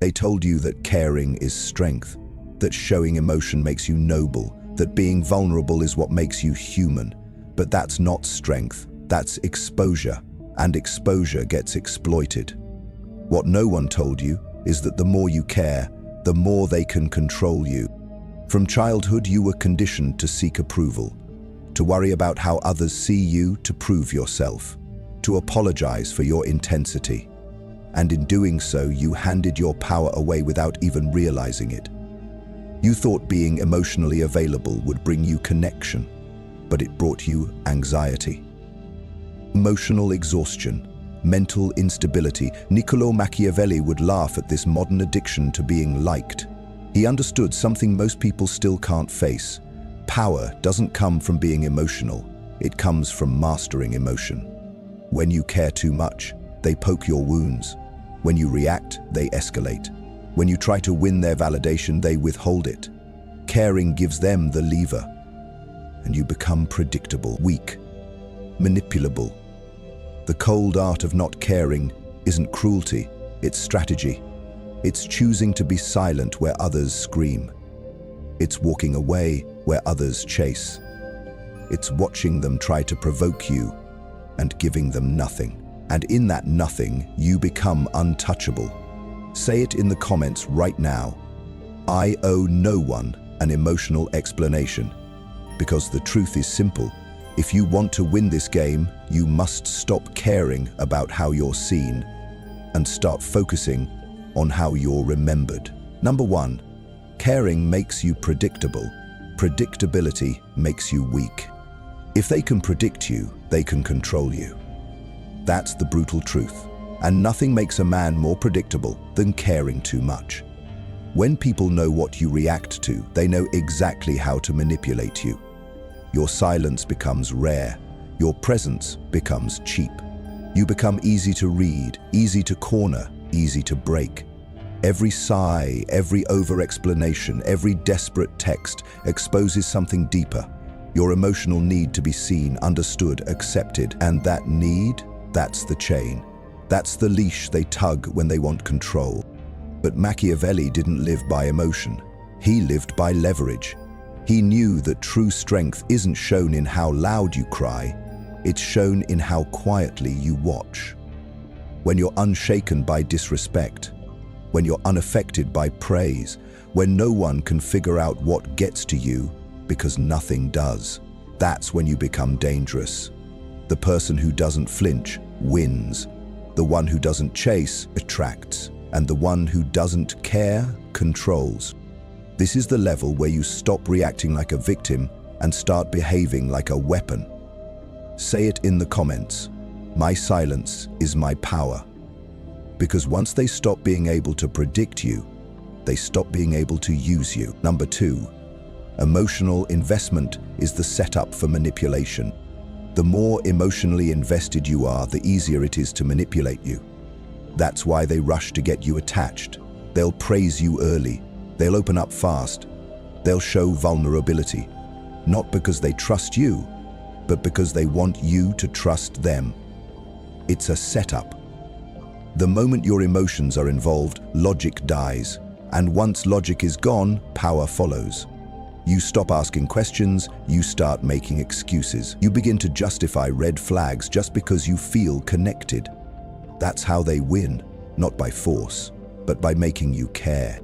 They told you that caring is strength, that showing emotion makes you noble, that being vulnerable is what makes you human. But that's not strength, that's exposure, and exposure gets exploited. What no one told you is that the more you care, the more they can control you. From childhood, you were conditioned to seek approval, to worry about how others see you, to prove yourself, to apologize for your intensity. And in doing so, you handed your power away without even realizing it. You thought being emotionally available would bring you connection, but it brought you anxiety. Emotional exhaustion, mental instability. Niccolò Machiavelli would laugh at this modern addiction to being liked. He understood something most people still can't face. Power doesn't come from being emotional, it comes from mastering emotion. When you care too much, they poke your wounds. When you react, they escalate. When you try to win their validation, they withhold it. Caring gives them the lever, and you become predictable, weak, manipulable. The cold art of not caring isn't cruelty, it's strategy. It's choosing to be silent where others scream. It's walking away where others chase. It's watching them try to provoke you and giving them nothing. And in that nothing, you become untouchable. Say it in the comments right now. I owe no one an emotional explanation. Because the truth is simple. If you want to win this game, you must stop caring about how you're seen and start focusing on how you're remembered. Number 1, caring makes you predictable. Predictability makes you weak. If they can predict you, they can control you. That's the brutal truth. And nothing makes a man more predictable than caring too much. When people know what you react to, they know exactly how to manipulate you. Your silence becomes rare. Your presence becomes cheap. You become easy to read, easy to corner, easy to break. Every sigh, every over-explanation, every desperate text exposes something deeper. Your emotional need to be seen, understood, accepted. And that need, that's the chain. That's the leash they tug when they want control. But Machiavelli didn't live by emotion. He lived by leverage. He knew that true strength isn't shown in how loud you cry, it's shown in how quietly you watch. When you're unshaken by disrespect, when you're unaffected by praise, when no one can figure out what gets to you because nothing does, that's when you become dangerous. The person who doesn't flinch wins. The one who doesn't chase attracts. And the one who doesn't care controls. This is the level where you stop reacting like a victim and start behaving like a weapon. Say it in the comments. My silence is my power. Because once they stop being able to predict you, they stop being able to use you. Number 2, emotional investment is the setup for manipulation. The more emotionally invested you are, the easier it is to manipulate you. That's why they rush to get you attached. They'll praise you early. They'll open up fast. They'll show vulnerability. Not because they trust you, but because they want you to trust them. It's a setup. The moment your emotions are involved, logic dies. And once logic is gone, power follows. You stop asking questions, you start making excuses. You begin to justify red flags just because you feel connected. That's how they win, not by force, but by making you care.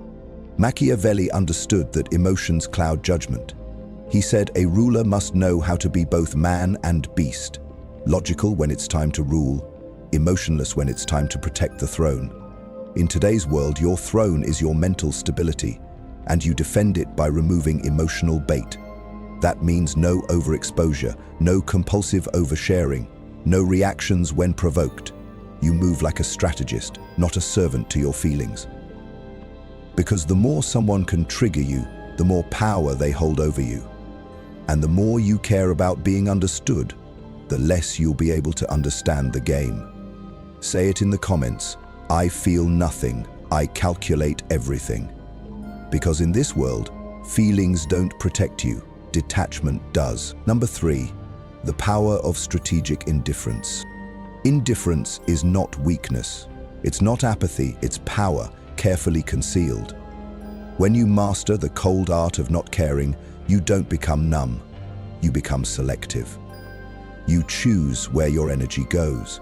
Machiavelli understood that emotions cloud judgment. He said a ruler must know how to be both man and beast, logical when it's time to rule, emotionless when it's time to protect the throne. In today's world, your throne is your mental stability, and you defend it by removing emotional bait. That means no overexposure, no compulsive oversharing, no reactions when provoked. You move like a strategist, not a servant to your feelings. Because the more someone can trigger you, the more power they hold over you. And the more you care about being understood, the less you'll be able to understand the game. Say it in the comments. I feel nothing. I calculate everything. Because in this world, feelings don't protect you. Detachment does. Number 3, the power of strategic indifference. Indifference is not weakness. It's not apathy, it's power. carefully concealed. When you master the cold art of not caring, you don't become numb. You become selective. You choose where your energy goes.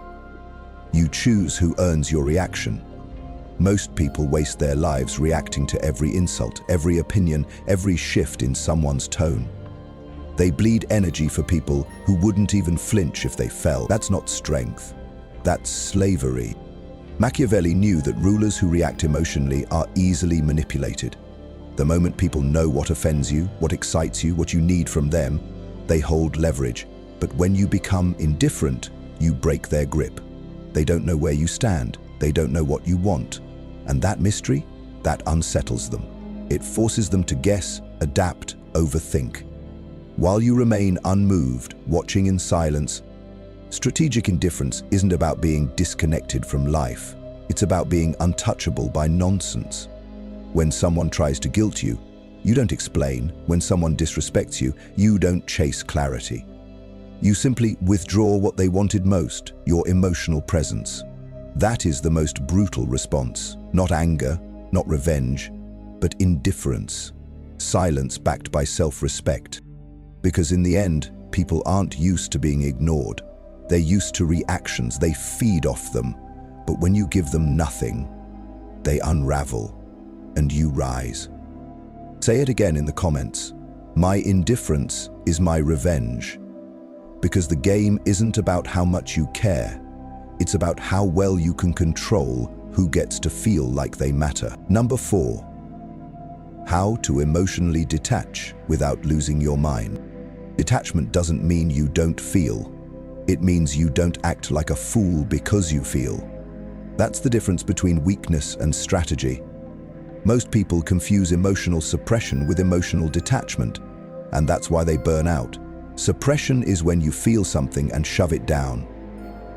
You choose who earns your reaction. Most people waste their lives reacting to every insult, every opinion, every shift in someone's tone. They bleed energy for people who wouldn't even flinch if they fell. That's not strength. That's slavery. Machiavelli knew that rulers who react emotionally are easily manipulated. The moment people know what offends you, what excites you, what you need from them, they hold leverage. But when you become indifferent, you break their grip. They don't know where you stand. They don't know what you want. And that mystery, that unsettles them. It forces them to guess, adapt, overthink. While you remain unmoved, watching in silence, strategic indifference isn't about being disconnected from life. It's about being untouchable by nonsense. When someone tries to guilt you, you don't explain. When someone disrespects you, you don't chase clarity. You simply withdraw what they wanted most, your emotional presence. That is the most brutal response. Not anger, not revenge, but indifference. Silence backed by self-respect. Because in the end, people aren't used to being ignored. They're used to reactions. They feed off them. But when you give them nothing, they unravel. And you rise. Say it again in the comments. My indifference is my revenge. Because the game isn't about how much you care. It's about how well you can control who gets to feel like they matter. Number 4. How to emotionally detach without losing your mind. Detachment doesn't mean you don't feel. It means you don't act like a fool because you feel. That's the difference between weakness and strategy. Most people confuse emotional suppression with emotional detachment, and that's why they burn out. Suppression is when you feel something and shove it down.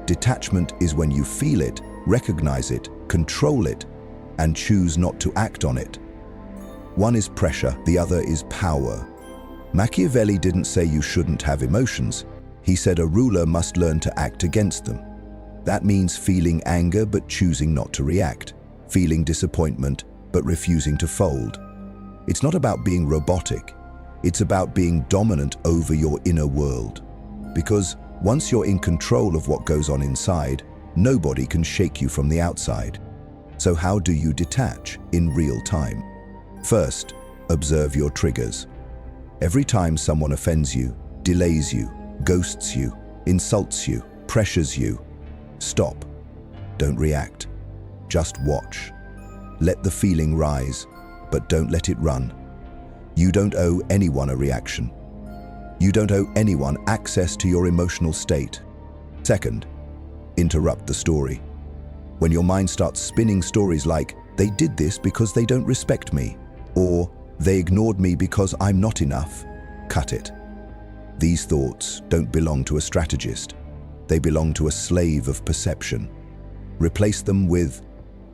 Detachment is when you feel it, recognize it, control it, and choose not to act on it. One is pressure, the other is power. Machiavelli didn't say you shouldn't have emotions. He said a ruler must learn to act against them. That means feeling anger but choosing not to react, feeling disappointment but refusing to fold. It's not about being robotic. It's about being dominant over your inner world. Because once you're in control of what goes on inside, nobody can shake you from the outside. So how do you detach in real time? First, observe your triggers. Every time someone offends you, delays you, ghosts you, insults you, pressures you, stop. Don't react. Just watch. Let the feeling rise, but don't let it run. You don't owe anyone a reaction. You don't owe anyone access to your emotional state. Second, interrupt the story. When your mind starts spinning stories like, they did this because they don't respect me, or they ignored me because I'm not enough, cut it. These thoughts don't belong to a strategist. They belong to a slave of perception. Replace them with,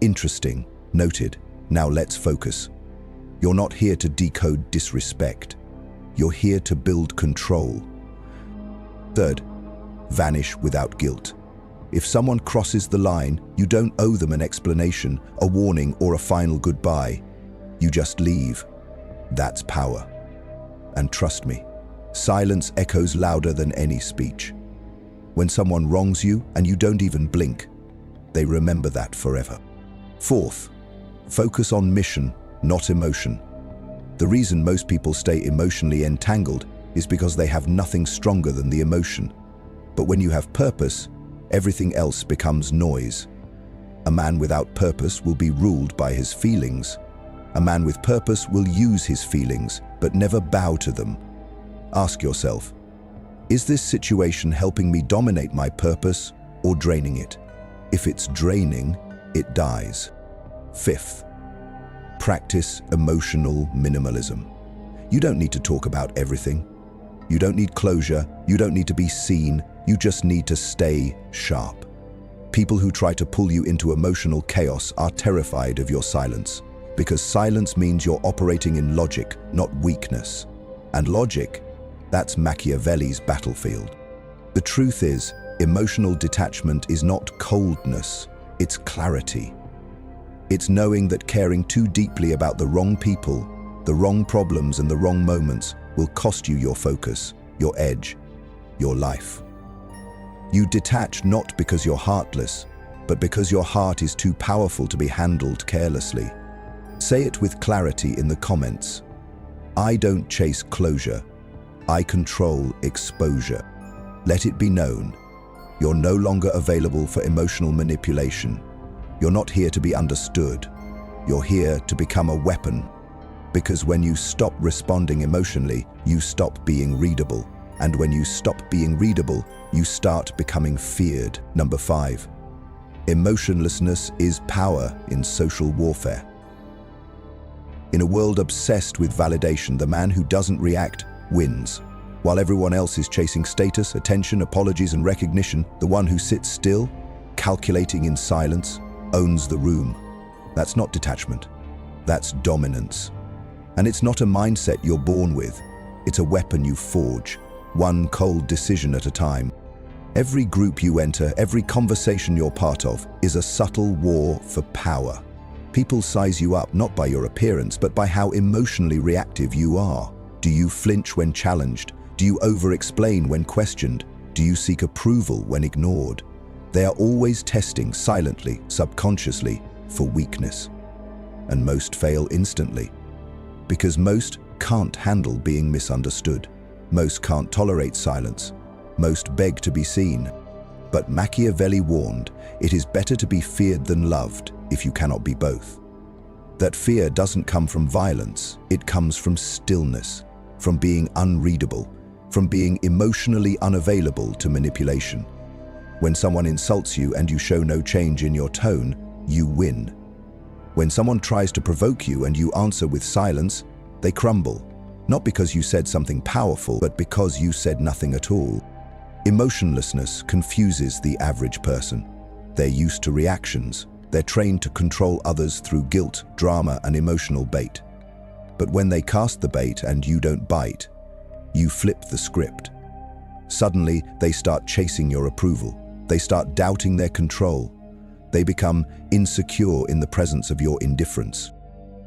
interesting, noted, now let's focus. You're not here to decode disrespect. You're here to build control. Third, vanish without guilt. If someone crosses the line, you don't owe them an explanation, a warning, or a final goodbye. You just leave. That's power. And trust me, silence echoes louder than any speech. When someone wrongs you and you don't even blink, they remember that forever. Fourth, focus on mission, not emotion. The reason most people stay emotionally entangled is because they have nothing stronger than the emotion. But when you have purpose, everything else becomes noise. A man without purpose will be ruled by his feelings. A man with purpose will use his feelings, but never bow to them. Ask yourself, is this situation helping me dominate my purpose or draining it? If it's draining, it dies. Fifth, practice emotional minimalism. You don't need to talk about everything. You don't need closure. You don't need to be seen. You just need to stay sharp. People who try to pull you into emotional chaos are terrified of your silence, because silence means you're operating in logic, not weakness. And logic, that's Machiavelli's battlefield. The truth is, emotional detachment is not coldness, it's clarity. It's knowing that caring too deeply about the wrong people, the wrong problems and the wrong moments will cost you your focus, your edge, your life. You detach not because you're heartless, but because your heart is too powerful to be handled carelessly. Say it with clarity in the comments. I don't chase closure. I control exposure. Let it be known. You're no longer available for emotional manipulation. You're not here to be understood. You're here to become a weapon. Because when you stop responding emotionally, you stop being readable. And when you stop being readable, you start becoming feared. Number 5. Emotionlessness is power in social warfare. In a world obsessed with validation, the man who doesn't react wins. While everyone else is chasing status, attention, apologies, and recognition, the one who sits still, calculating in silence, owns the room. That's not detachment. That's dominance. And it's not a mindset you're born with. It's a weapon you forge, one cold decision at a time. Every group you enter, every conversation you're part of, is a subtle war for power. People size you up not by your appearance, but by how emotionally reactive you are. Do you flinch when challenged? Do you over-explain when questioned? Do you seek approval when ignored? They are always testing silently, subconsciously, for weakness. And most fail instantly. Because most can't handle being misunderstood. Most can't tolerate silence. Most beg to be seen. But Machiavelli warned, it is better to be feared than loved if you cannot be both. That fear doesn't come from violence, it comes from stillness, from being unreadable, from being emotionally unavailable to manipulation. When someone insults you and you show no change in your tone, you win. When someone tries to provoke you and you answer with silence, they crumble. Not because you said something powerful, but because you said nothing at all. Emotionlessness confuses the average person. They're used to reactions. They're trained to control others through guilt, drama, and emotional bait. But when they cast the bait and you don't bite, you flip the script. Suddenly, they start chasing your approval. They start doubting their control. They become insecure in the presence of your indifference.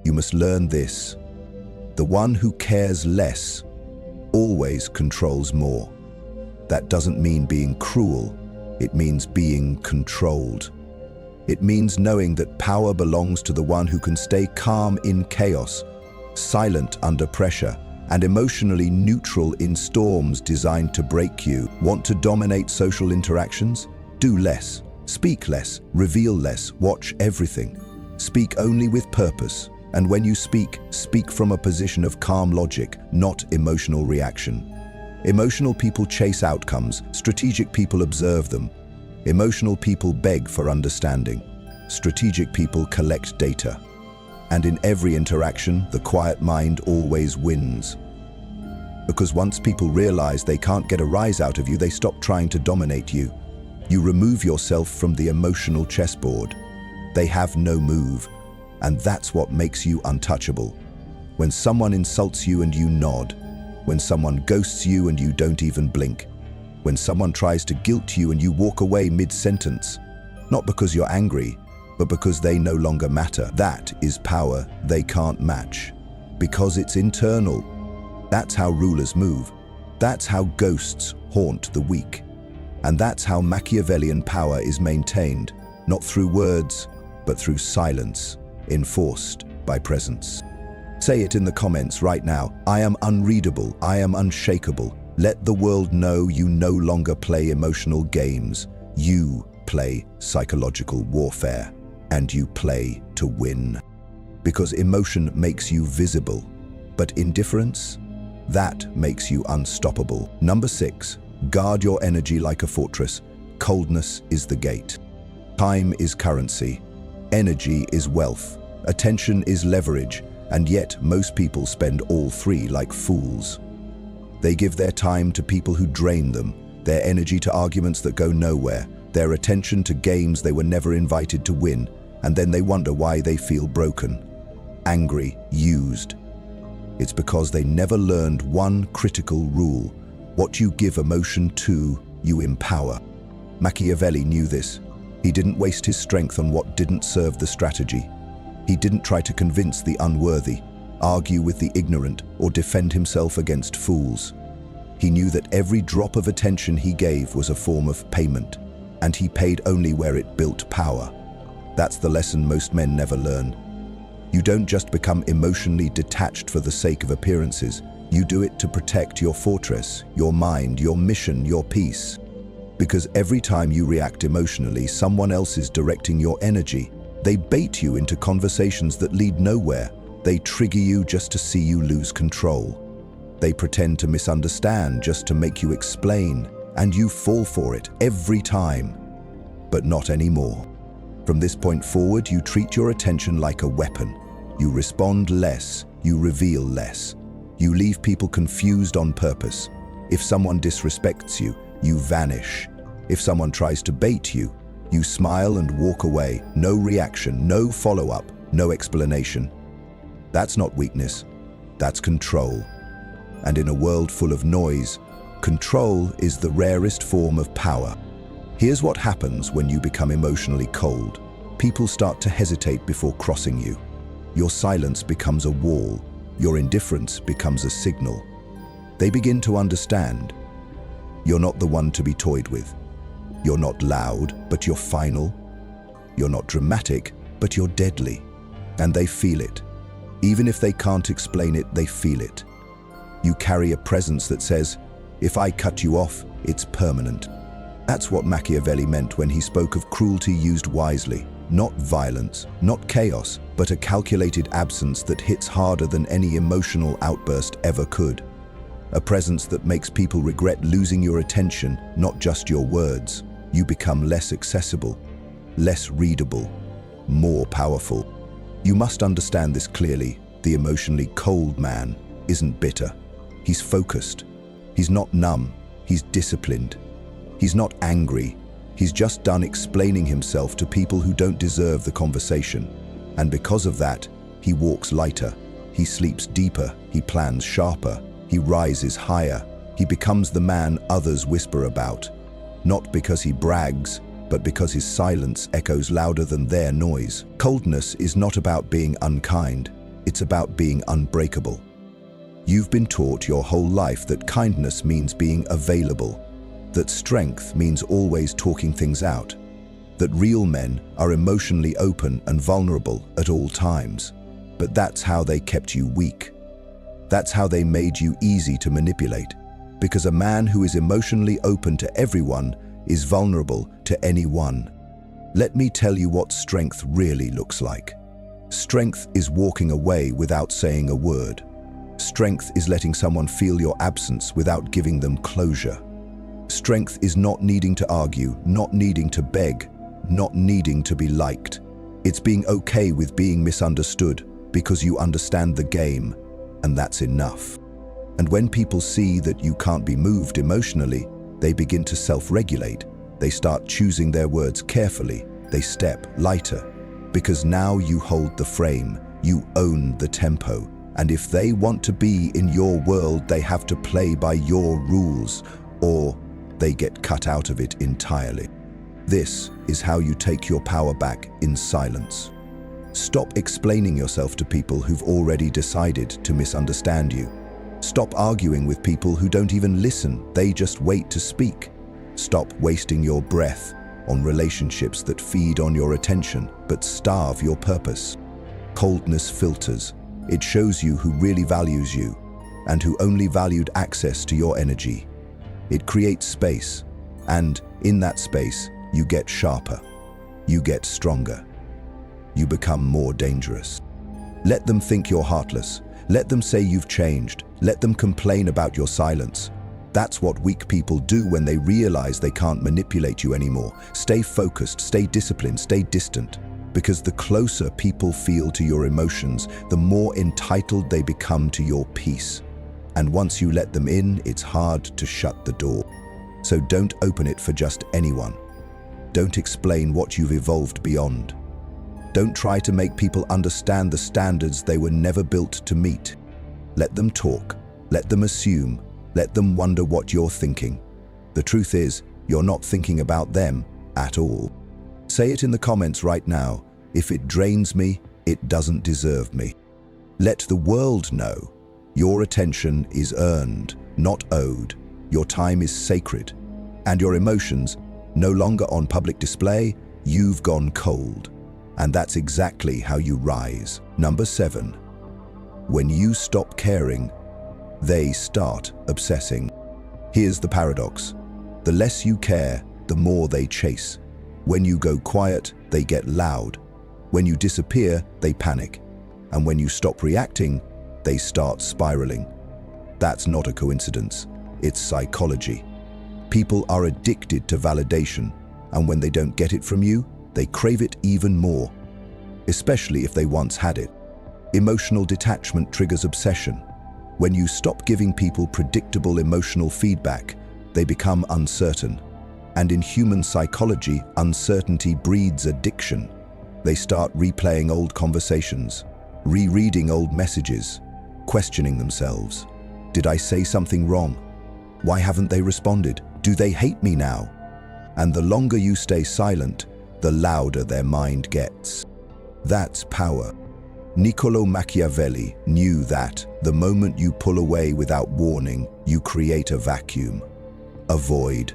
You must learn this. The one who cares less always controls more. That doesn't mean being cruel. It means being controlled. It means knowing that power belongs to the one who can stay calm in chaos, silent under pressure, and emotionally neutral in storms designed to break you. Want to dominate social interactions? Do less. Speak less. Reveal less. Watch everything. Speak only with purpose. And when you speak, speak from a position of calm logic, not emotional reaction. Emotional people chase outcomes. Strategic people observe them. Emotional people beg for understanding. Strategic people collect data. And in every interaction, the quiet mind always wins. Because once people realize they can't get a rise out of you, they stop trying to dominate you. You remove yourself from the emotional chessboard. They have no move, and that's what makes you untouchable. When someone insults you and you nod, when someone ghosts you and you don't even blink, when someone tries to guilt you and you walk away mid-sentence, not because you're angry, but because they no longer matter. That is power they can't match, because it's internal. That's how rulers move. That's how ghosts haunt the weak. And that's how Machiavellian power is maintained, not through words, but through silence, enforced by presence. Say it in the comments right now. I am unreadable. I am unshakable. Let the world know you no longer play emotional games. You play psychological warfare, and you play to win. Because emotion makes you visible, but indifference, that makes you unstoppable. Number 6, guard your energy like a fortress. Coldness is the gate. Time is currency. Energy is wealth. Attention is leverage. And yet most people spend all three like fools. They give their time to people who drain them, their energy to arguments that go nowhere, their attention to games they were never invited to win, and then they wonder why they feel broken, angry, used. It's because they never learned one critical rule. What you give emotion to, you empower. Machiavelli knew this. He didn't waste his strength on what didn't serve the strategy. He didn't try to convince the unworthy, argue with the ignorant, or defend himself against fools. He knew that every drop of attention he gave was a form of payment, and he paid only where it built power. That's the lesson most men never learn. You don't just become emotionally detached for the sake of appearances. You do it to protect your fortress, your mind, your mission, your peace. Because every time you react emotionally, someone else is directing your energy. They bait you into conversations that lead nowhere. They trigger you just to see you lose control. They pretend to misunderstand just to make you explain, and you fall for it every time. But not anymore. From this point forward, you treat your attention like a weapon. You respond less, you reveal less. You leave people confused on purpose. If someone disrespects you, you vanish. If someone tries to bait you, you smile and walk away. No reaction, no follow-up, no explanation. That's not weakness, that's control. And in a world full of noise, control is the rarest form of power. Here's what happens when you become emotionally cold. People start to hesitate before crossing you. Your silence becomes a wall. Your indifference becomes a signal. They begin to understand. You're not the one to be toyed with. You're not loud, but you're final. You're not dramatic, but you're deadly. And they feel it. Even if they can't explain it, they feel it. You carry a presence that says, if I cut you off, it's permanent. That's what Machiavelli meant when he spoke of cruelty used wisely. Not violence, not chaos, but a calculated absence that hits harder than any emotional outburst ever could. A presence that makes people regret losing your attention, not just your words. You become less accessible, less readable, more powerful. You must understand this clearly. The emotionally cold man isn't bitter. He's focused. He's not numb. He's disciplined. He's not angry. He's just done explaining himself to people who don't deserve the conversation. And because of that, he walks lighter. He sleeps deeper. He plans sharper. He rises higher. He becomes the man others whisper about. Not because he brags, but because his silence echoes louder than their noise. Coldness is not about being unkind. It's about being unbreakable. You've been taught your whole life that kindness means being available, that strength means always talking things out, that real men are emotionally open and vulnerable at all times. But that's how they kept you weak. That's how they made you easy to manipulate. Because a man who is emotionally open to everyone is vulnerable to anyone. Let me tell you what strength really looks like. Strength is walking away without saying a word. Strength is letting someone feel your absence without giving them closure. Strength is not needing to argue, not needing to beg, not needing to be liked. It's being okay with being misunderstood because you understand the game, and that's enough. And when people see that you can't be moved emotionally, they begin to self-regulate. They start choosing their words carefully. They step lighter. Because now you hold the frame, you own the tempo. And if they want to be in your world, they have to play by your rules, or they get cut out of it entirely. This is how you take your power back in silence. Stop explaining yourself to people who've already decided to misunderstand you. Stop arguing with people who don't even listen, they just wait to speak. Stop wasting your breath on relationships that feed on your attention but starve your purpose. Coldness filters. It shows you who really values you and who only valued access to your energy. It creates space, and in that space, you get sharper. You get stronger. You become more dangerous. Let them think you're heartless. Let them say you've changed. Let them complain about your silence. That's what weak people do when they realize they can't manipulate you anymore. Stay focused, stay disciplined, stay distant. Because the closer people feel to your emotions, the more entitled they become to your peace. And once you let them in, it's hard to shut the door. So don't open it for just anyone. Don't explain what you've evolved beyond. Don't try to make people understand the standards they were never built to meet. Let them talk. Let them assume. Let them wonder what you're thinking. The truth is, you're not thinking about them at all. Say it in the comments right now. If it drains me, It doesn't deserve me. Let the world know. Your attention is earned, not owed. Your time is sacred. And your emotions, no longer on public display, you've gone cold. And that's exactly how you rise. Number 7. When you stop caring, they start obsessing. Here's the paradox. The less you care, the more they chase. When you go quiet, they get loud. When you disappear, they panic. And when you stop reacting, they start spiraling. That's not a coincidence. It's psychology. People are addicted to validation, and when they don't get it from you, they crave it even more, especially if they once had it. Emotional detachment triggers obsession. When you stop giving people predictable emotional feedback, they become uncertain. And in human psychology, uncertainty breeds addiction. They start replaying old conversations, rereading old messages, questioning themselves. Did I say something wrong? Why haven't they responded? Do they hate me now? And the longer you stay silent, the louder their mind gets. That's power. Niccolò Machiavelli knew that the moment you pull away without warning, you create a vacuum, a void.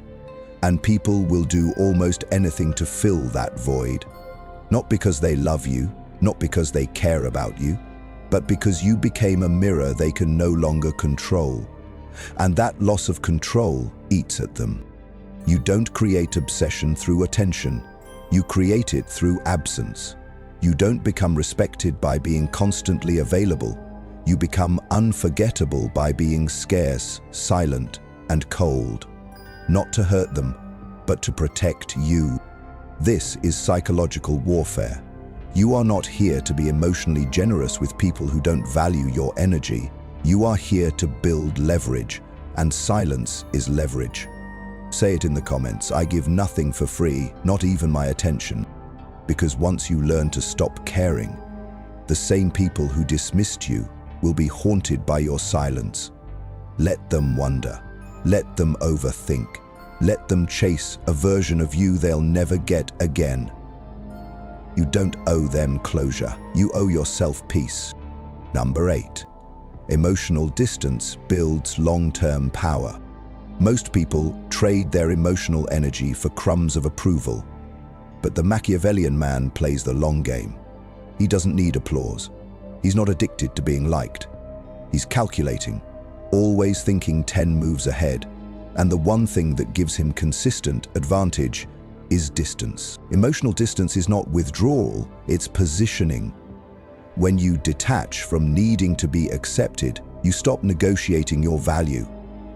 And people will do almost anything to fill that void. Not because they love you, not because they care about you, but because you became a mirror they can no longer control. And that loss of control eats at them. You don't create obsession through attention. You create it through absence. You don't become respected by being constantly available. You become unforgettable by being scarce, silent, and cold. Not to hurt them, but to protect you. This is psychological warfare. You are not here to be emotionally generous with people who don't value your energy. You are here to build leverage, and silence is leverage. Say it in the comments. I give nothing for free, not even my attention. Because once you learn to stop caring, the same people who dismissed you will be haunted by your silence. Let them wonder. Let them overthink. Let them chase a version of you they'll never get again. You don't owe them closure. You owe yourself peace. Number 8. Emotional distance builds long-term power. Most people trade their emotional energy for crumbs of approval. But the Machiavellian man plays the long game. He doesn't need applause. He's not addicted to being liked. He's calculating, always thinking 10 moves ahead. And the one thing that gives him consistent advantage is distance. Emotional distance is not withdrawal, it's positioning. When you detach from needing to be accepted, you stop negotiating your value.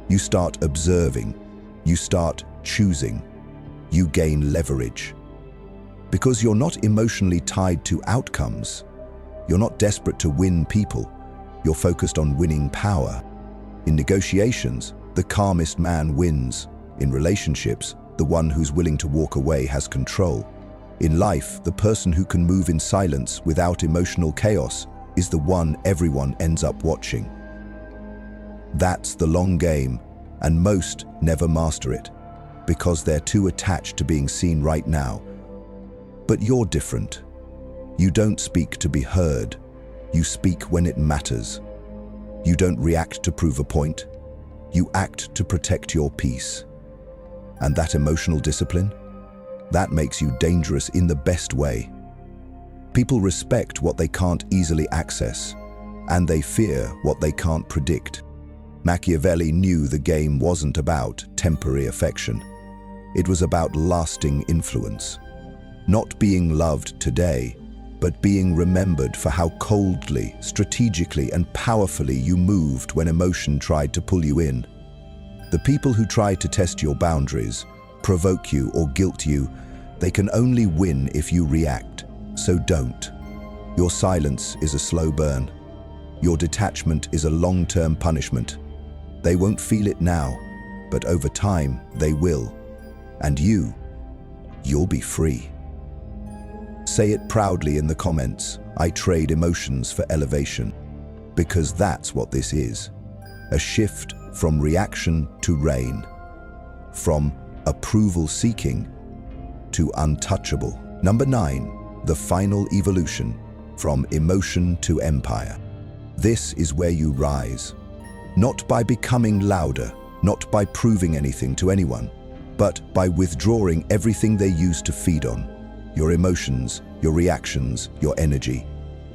You start observing. You start choosing. You gain leverage. Because you're not emotionally tied to outcomes. You're not desperate to win people. You're focused on winning power. In negotiations, the calmest man wins. In relationships, the one who's willing to walk away has control. In life, the person who can move in silence without emotional chaos is the one everyone ends up watching. That's the long game, and most never master it, because they're too attached to being seen right now. But you're different. You don't speak to be heard. You speak when it matters. You don't react to prove a point. You act to protect your peace. And that emotional discipline? That makes you dangerous in the best way. People respect what they can't easily access, and they fear what they can't predict. Machiavelli knew the game wasn't about temporary affection. It was about lasting influence. Not being loved today, but being remembered for how coldly, strategically, and powerfully you moved when emotion tried to pull you in. The people who try to test your boundaries, provoke you or guilt you, they can only win if you react, so don't. Your silence is a slow burn. Your detachment is a long-term punishment. They won't feel it now, but over time they will. And you'll be free. Say it proudly in the comments. I trade emotions for elevation. Because that's what this is. A shift from reaction to reign. From approval seeking to untouchable. Number 9, the final evolution, from emotion to empire. This is where you rise. Not by becoming louder, not by proving anything to anyone, but by withdrawing everything they used to feed on. Your emotions, your reactions, your energy.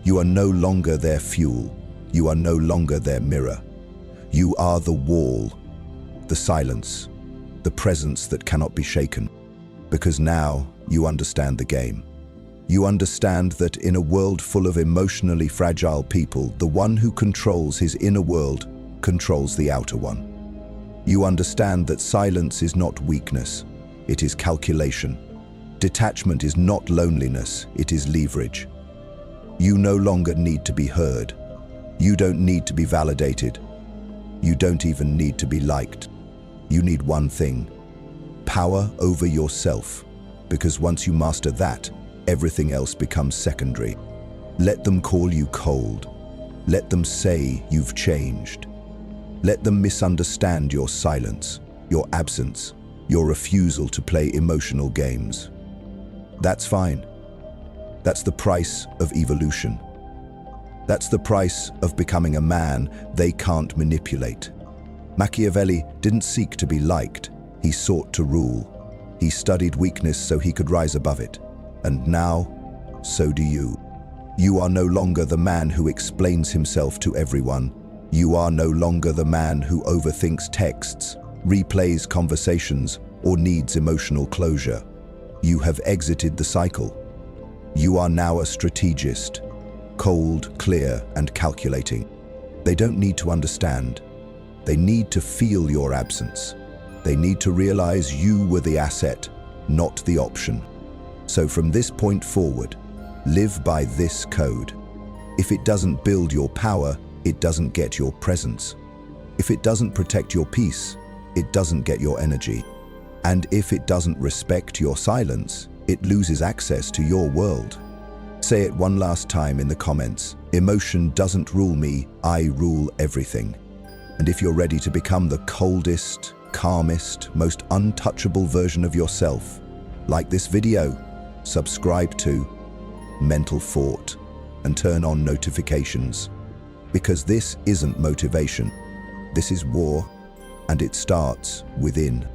You are no longer their fuel. You are no longer their mirror. You are the wall, the silence, the presence that cannot be shaken. Because now you understand the game. You understand that in a world full of emotionally fragile people, the one who controls his inner world controls the outer one. You understand that silence is not weakness, it is calculation. Detachment is not loneliness, it is leverage. You no longer need to be heard. You don't need to be validated. You don't even need to be liked. You need one thing: power over yourself, because once you master that, everything else becomes secondary. Let them call you cold. Let them say you've changed. Let them misunderstand your silence, your absence, your refusal to play emotional games. That's fine. That's the price of evolution. That's the price of becoming a man they can't manipulate. Machiavelli didn't seek to be liked, he sought to rule. He studied weakness so he could rise above it. And now, so do you. You are no longer the man who explains himself to everyone. You are no longer the man who overthinks texts, replays conversations, or needs emotional closure. You have exited the cycle. You are now a strategist, cold, clear, and calculating. They don't need to understand. They need to feel your absence. They need to realize you were the asset, not the option. So from this point forward, live by this code. If it doesn't build your power, it doesn't get your presence. If it doesn't protect your peace, it doesn't get your energy. And if it doesn't respect your silence, it loses access to your world. Say it one last time in the comments. Emotion doesn't rule me, I rule everything. And if you're ready to become the coldest, calmest, most untouchable version of yourself, like this video, subscribe to Mental Fort and turn on notifications. Because this isn't motivation, this is war, and it starts within.